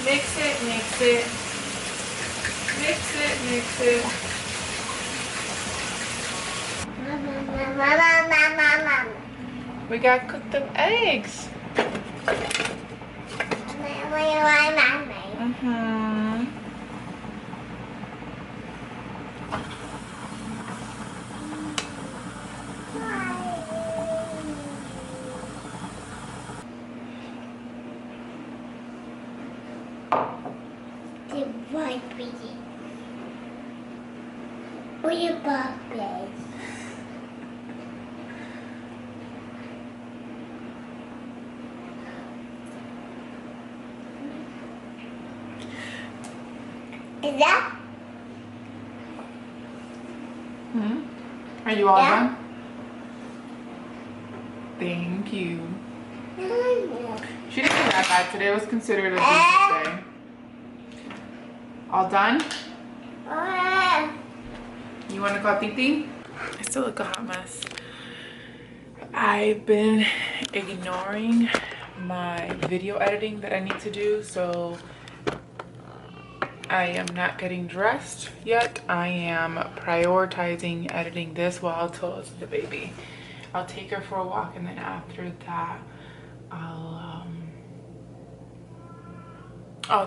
Mix it, mix it. Mix it, mix it. We gotta cook them eggs. Where your birthday? Is that? Are you all done? Thank you. She didn't do that bad today. It was considered a decent day. All done? You want to call Titi? I still look a hot mess. I've been ignoring my video editing that I need to do, so I am not getting dressed yet. I am prioritizing editing this while Toa's the baby. I'll take her for a walk, and then after that I'll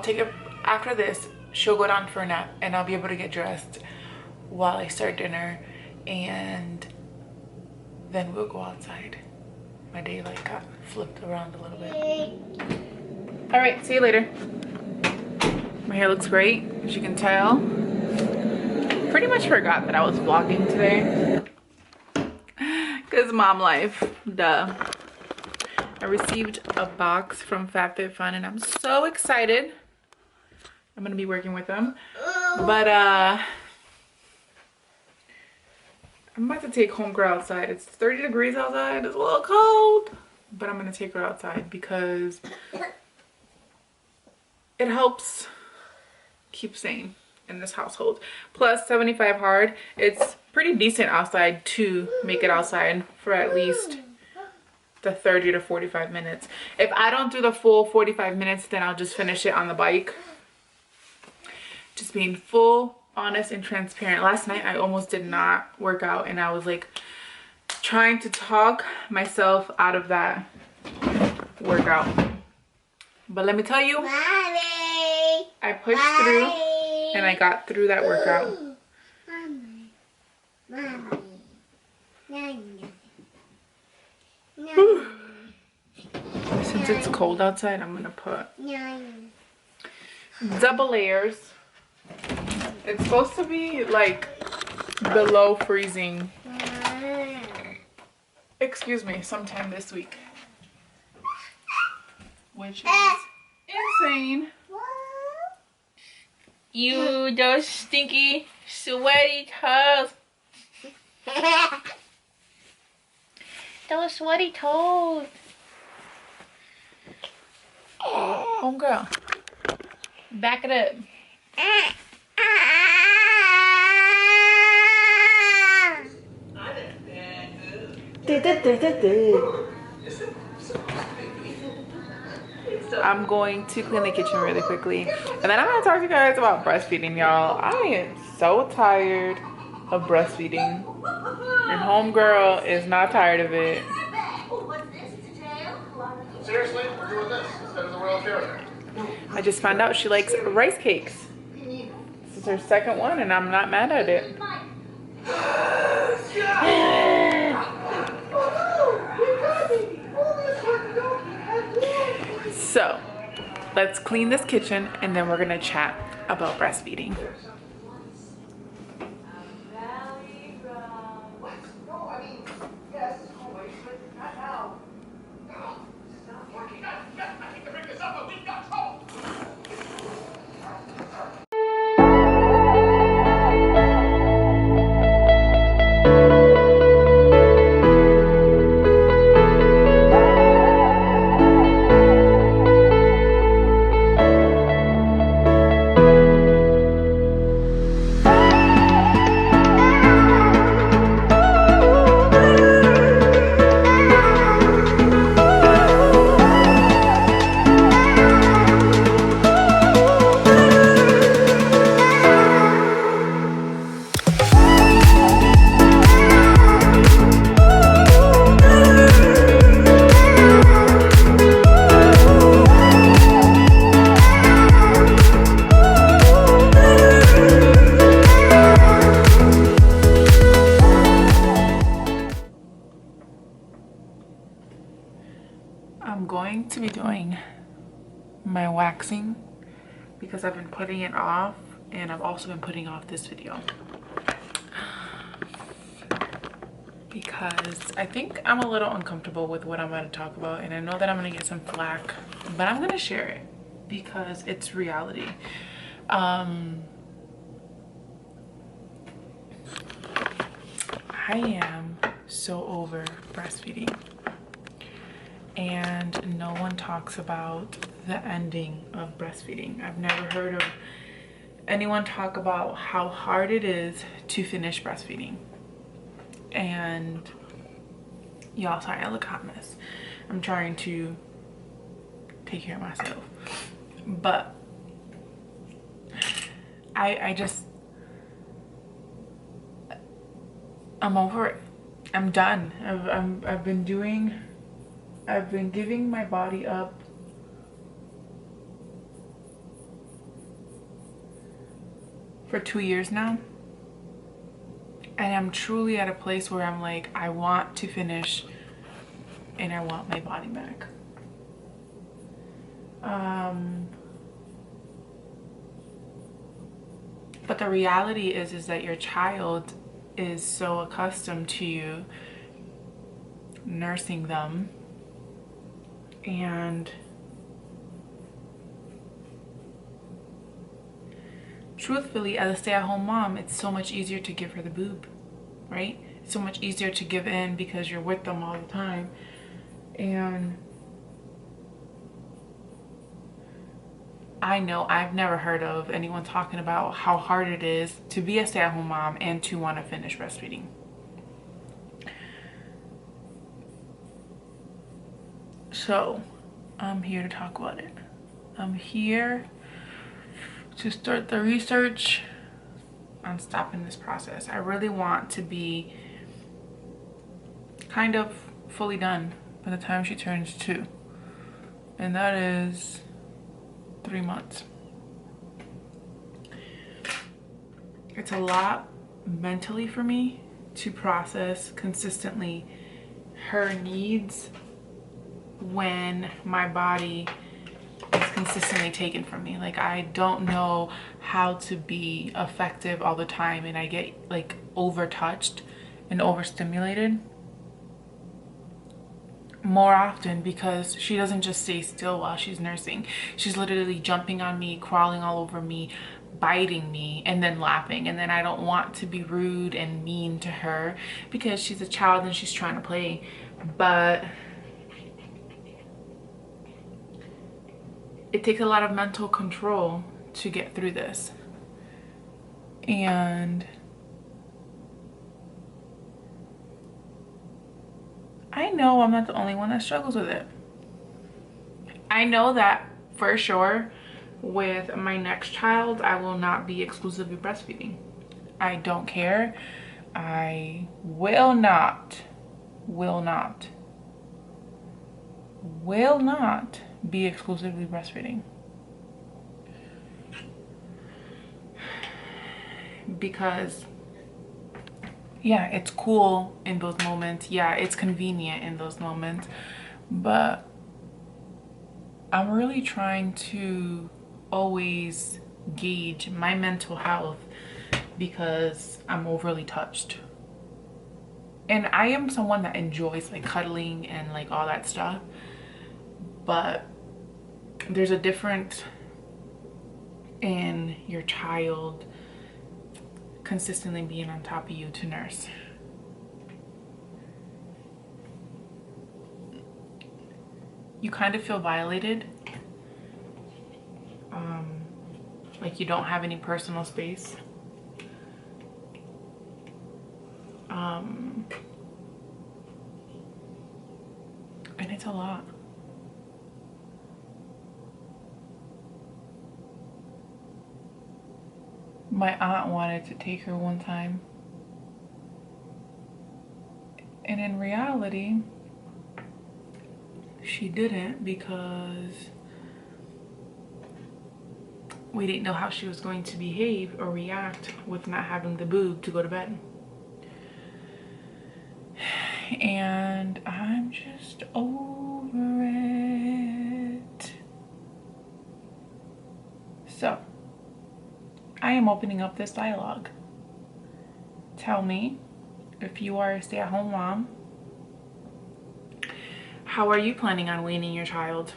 take her. After this, she'll go down for a nap, and I'll be able to get dressed while I start dinner, and then we'll go outside. My day like got flipped around a little bit. All right, see you later. My hair looks great, as you can tell. Pretty much forgot that I was vlogging today, because mom life, duh. I received a box from FabFitFun, and I'm so excited. I'm gonna be working with them, but I'm about to take homegirl outside. It's 30 degrees outside. It's a little cold, but I'm gonna take her outside because it helps keep sane in this household. Plus 75 hard. It's pretty decent outside to make it outside for at least the 30 to 45 minutes. If I don't do the full 45 minutes, then I'll just finish it on the bike. Just being full, honest, and transparent. Last night I almost did not work out, and I was like trying to talk myself out of that workout. But let me tell you, Mommy. I pushed through and I got through that workout. Since it's cold outside, I'm gonna put double layers. It's supposed to be like below freezing. Excuse me, sometime this week. Which is insane. You those stinky, sweaty toes. Those sweaty toes. Homegirl. Back it up. I'm going to clean the kitchen really quickly, and then I'm gonna talk to you guys about breastfeeding, y'all. I am so tired of breastfeeding, and homegirl is not tired of it. Seriously, we're doing this instead of the royal carrot. I just found out she likes rice cakes. This is her second one, and I'm not mad at it. So let's clean this kitchen, and then we're gonna chat about breastfeeding. I'm going to be doing my waxing because I've been putting it off, and I've also been putting off this video because I think I'm a little uncomfortable with what I'm about to talk about, and I know that I'm gonna get some flack, but I'm gonna share it because it's reality. I am so over breastfeeding, and no one talks about the ending of breastfeeding. I've never heard of anyone talk about how hard it is to finish breastfeeding. And y'all, sorry I look a hot mess. I'm trying to take care of myself, but I'm over it. I'm done. I've been giving my body up for 2 years now, and I'm truly at a place where I'm like, I want to finish and I want my body back. But the reality is that your child is so accustomed to you nursing them, and truthfully, as a stay-at-home mom, it's so much easier to give her the boob, right? It's so much easier to give in because you're with them all the time. And I know I've never heard of anyone talking about how hard it is to be a stay-at-home mom and to want to finish breastfeeding. So I'm here to talk about it. I'm here to start the research on stopping this process. I really want to be kind of fully done by the time she turns 2, and that is 3 months. It's a lot mentally for me to process consistently her needs when my body is consistently taken from me. Like, I don't know how to be effective all the time, and I get like overtouched and overstimulated more often because she doesn't just stay still while she's nursing. She's literally jumping on me, crawling all over me, biting me, and then laughing. And then I don't want to be rude and mean to her because she's a child and she's trying to play, but it takes a lot of mental control to get through this. And I know I'm not the only one that struggles with it. I know that for sure with my next child, I will not be exclusively breastfeeding. I don't care. I will not be exclusively breastfeeding. Because yeah, it's cool in those moments. Yeah, it's convenient in those moments. But I'm really trying to always gauge my mental health because I'm overly touched. And I am someone that enjoys like cuddling and like all that stuff. But there's a difference in your child consistently being on top of you to nurse. You kind of feel violated. Like you don't have any personal space. And it's a lot. My aunt wanted to take her one time, and in reality she didn't because we didn't know how she was going to behave or react with not having the boob to go to bed. And I'm just over it. So, I am opening up this dialogue. Tell me, if you are a stay-at-home mom, how are you planning on weaning your child?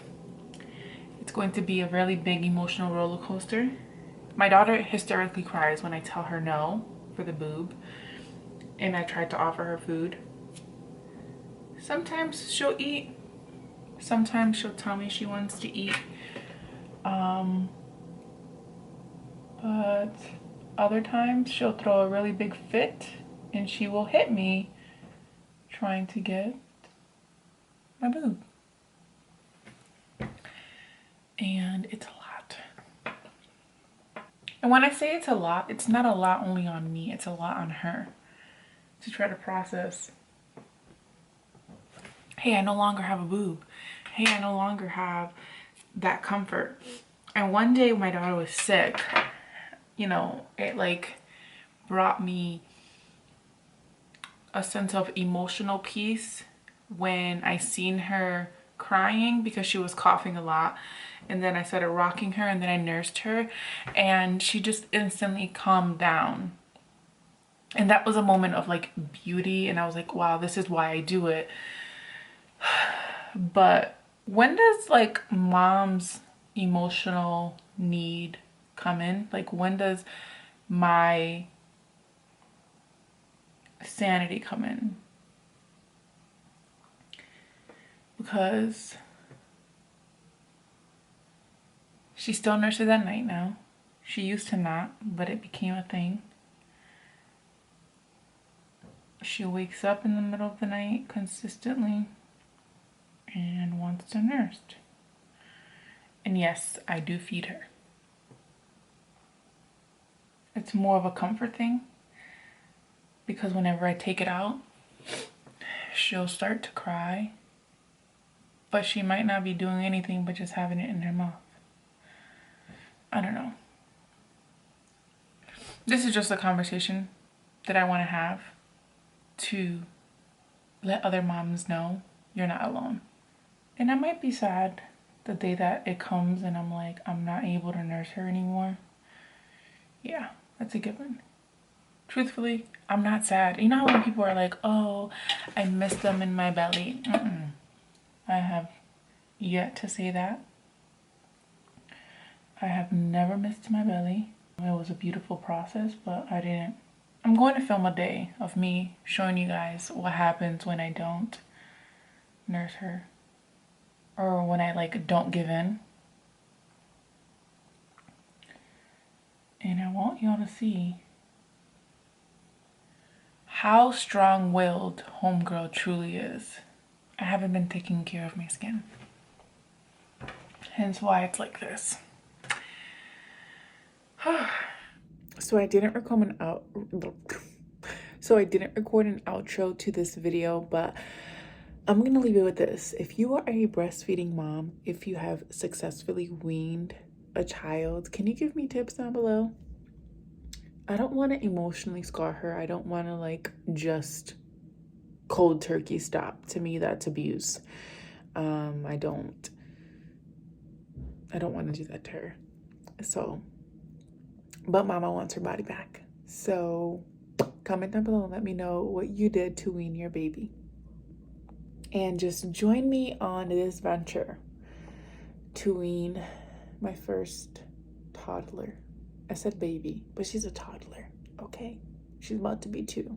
It's going to be a really big emotional roller coaster. My daughter hysterically cries when I tell her no for the boob, and I tried to offer her food. Sometimes she'll eat. Sometimes she'll tell me she wants to eat. But other times she'll throw a really big fit and she will hit me trying to get my boob. And it's a lot. And when I say it's a lot, it's not a lot only on me, it's a lot on her to try to process. Hey, I no longer have a boob. Hey, I no longer have that comfort. And one day my daughter was sick, you know, it like brought me a sense of emotional peace when I seen her crying because she was coughing a lot. And then I started rocking her and then I nursed her and she just instantly calmed down. And that was a moment of like beauty, and I was like, wow, this is why I do it. But when does like mom's emotional need come in? Like, when does my sanity come in? Because she still nurses at night now. She used to not, but it became a thing. She wakes up in the middle of the night consistently and wants to nurse. And yes, I do feed her. It's more of a comfort thing because whenever I take it out, she'll start to cry, but she might not be doing anything but just having it in her mouth. I don't know. This is just a conversation that I want to have to let other moms know you're not alone. And I might be sad the day that it comes and I'm like, I'm not able to nurse her anymore. Yeah, that's a given. Truthfully, I'm not sad. You know how when people are like, oh, I miss them in my belly? I have yet to say that. I have never missed my belly. It was a beautiful process, but I didn't. I'm going to film a day of me showing you guys what happens when I don't nurse her. Or when I like don't give in. And I want y'all to see how strong-willed homegirl truly is. I haven't been taking care of my skin. Hence why it's like this. So I didn't record an outro to this video, but I'm gonna leave it with this. If you are a breastfeeding mom, if you have successfully weaned a child, can you give me tips down below? I don't want to emotionally scar her. I don't want to like just cold turkey stop. To me, that's abuse. I don't want to do that to her. So, but mama wants her body back. So comment down below and let me know what you did to wean your baby. And just join me on this venture to wean my first toddler. I said baby, but she's a toddler, okay? She's about to be 2.